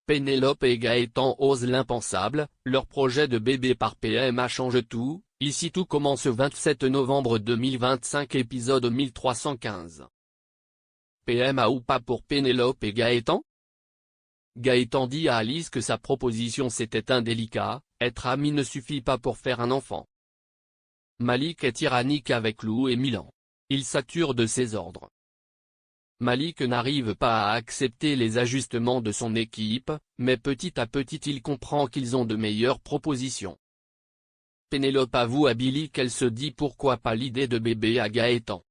Pénélope et Gaëtan osent l'impensable, leur projet de bébé par PMA change tout. Ici tout commence 27 novembre 2025 épisode 1315. PMA ou pas pour Pénélope et Gaëtan? Gaëtan dit à Alice que sa proposition c'était indélicat, être ami ne suffit pas pour faire un enfant. Malik est tyrannique avec Lou et Milan. Il sature de ses ordres. Malik n'arrive pas à accepter les ajustements de son équipe, mais petit à petit il comprend qu'ils ont de meilleures propositions. Pénélope avoue à Billy qu'elle se dit pourquoi pas l'idée de bébé à Gaëtan.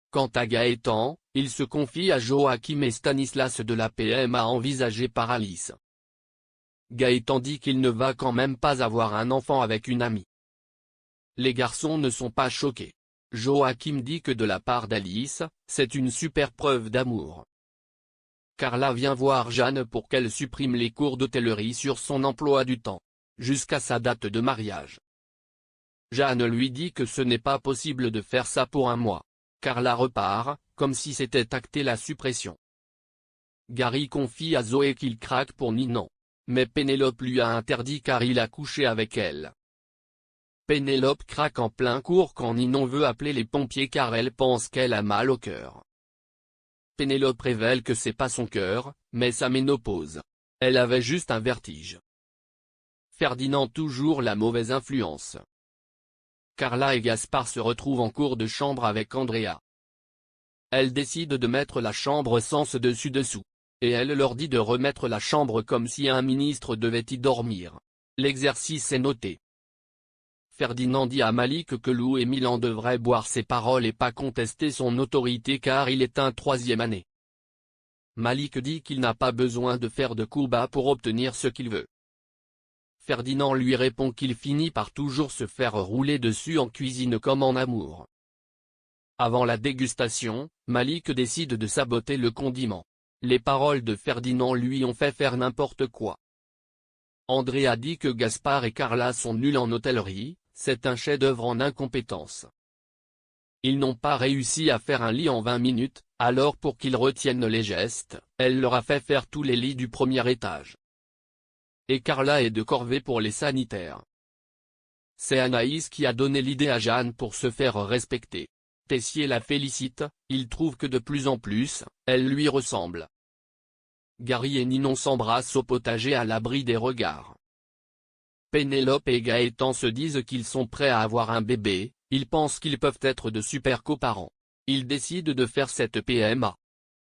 Quant à Gaëtan, il se confie à Joachim et Stanislas de la PMA envisagée par Alice. Gaëtan dit qu'il ne va quand même pas avoir un enfant avec une amie. Les garçons ne sont pas choqués. Joachim dit que de la part d'Alice, c'est une super preuve d'amour. Carla vient voir Jeanne pour qu'elle supprime les cours d'hôtellerie sur son emploi du temps, jusqu'à sa date de mariage. Jeanne lui dit que ce n'est pas possible de faire ça pour un mois. Carla repart, comme si c'était acté la suppression. Gary confie à Zoé qu'il craque pour Ninon. Mais Pénélope lui a interdit car il a couché avec elle. Pénélope craque en plein cours quand Ninon veut appeler les pompiers car elle pense qu'elle a mal au cœur. Pénélope révèle que c'est pas son cœur, mais sa ménopause. Elle avait juste un vertige. Ferdinand toujours la mauvaise influence. Carla et Gaspard se retrouvent en cours de chambre avec Andrea. Elle décide de mettre la chambre sens dessus-dessous. Et elle leur dit de remettre la chambre comme si un ministre devait y dormir. L'exercice est noté. Ferdinand dit à Malik que Lou et Milan devraient boire ses paroles et pas contester son autorité car il est un troisième année. Malik dit qu'il n'a pas besoin de faire de coups bas pour obtenir ce qu'il veut. Ferdinand lui répond qu'il finit par toujours se faire rouler dessus en cuisine comme en amour. Avant la dégustation, Malik décide de saboter le condiment. Les paroles de Ferdinand lui ont fait faire n'importe quoi. Andrea dit que Gaspard et Carla sont nuls en hôtellerie, c'est un chef-d'œuvre en incompétence. Ils n'ont pas réussi à faire un lit en 20 minutes, alors pour qu'ils retiennent les gestes, elle leur a fait faire tous les lits du premier étage. Et Carla est de corvée pour les sanitaires. C'est Anaïs qui a donné l'idée à Jeanne pour se faire respecter. Tessier la félicite, il trouve que de plus en plus, elle lui ressemble. Gary et Ninon s'embrassent au potager à l'abri des regards. Pénélope et Gaëtan se disent qu'ils sont prêts à avoir un bébé, ils pensent qu'ils peuvent être de super coparents. Ils décident de faire cette PMA.